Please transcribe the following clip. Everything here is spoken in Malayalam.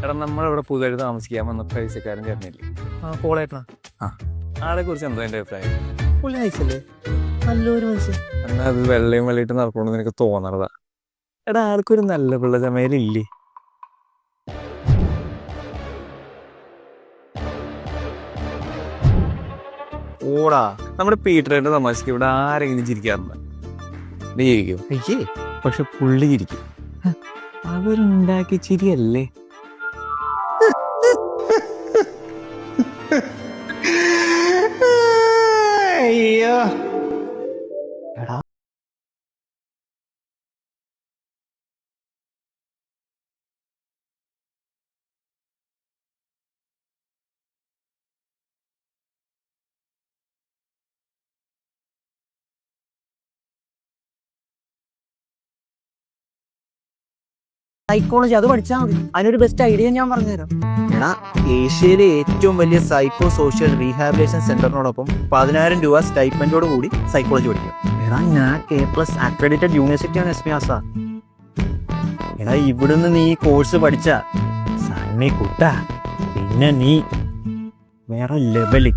എടാ നമ്മളിവിടെ പുതുതായിട്ട് താമസിക്കാൻ വന്ന പൈസക്കാരൻ ചേർന്നില്ലേ? പോളേട്ടനാ? ആളെ കുറിച്ച് എന്താ എന്റെ അഭിപ്രായം? പുള്ളി നയിച്ചല്ലേ, നല്ലൊരു മനുഷ്യൻ. എന്നാ അത് വെള്ളയും വെള്ളിയിട്ട് നടക്കണമെന്ന് എനിക്ക് തോന്നണതാ. എടാ ആൾക്കൊരു നല്ല പിള്ള ചമയിലില്ലേ? ഓടാ, നമ്മുടെ പീറ്ററിന്റെ തമാശക്ക് ഇവിടെ ആരെങ്കിലും ചിരിക്കാറുണ്ട്? നീ ചിരിക്കും, അയ്യേ പക്ഷെ പുള്ളി ചിരിക്കും. അവരുണ്ടാക്കിയ ചിരിയല്ലേ? അയ്യോ. എടാ സൈക്കോളജി അത് പഠിച്ചാൽ മതി. അതിനൊരു ബെസ്റ്റ് ഐഡിയ ഞാൻ പറഞ്ഞുതരാം. എടാ, ഏഷ്യയിലെ ഏറ്റവും വലിയ സൈക്കോ സോഷ്യൽ റീഹാബിലേഷൻ സെന്ററിനോടൊപ്പം 10,000 രൂപ സ്റ്റൈപ്പൻഡോട് കൂടി സൈക്കോളജി പഠിക്കും. എടാ, ഞാൻ K+ അക്രഡിറ്റഡ് യൂണിവേഴ്സിറ്റിയാണ് SPASA. എടാ, ഇവിടുന്ന് നീ കോഴ്സ് പഠിച്ച സണ്ണി കുട്ട, പിന്നെ നീ വേറെ ലെവലിൽ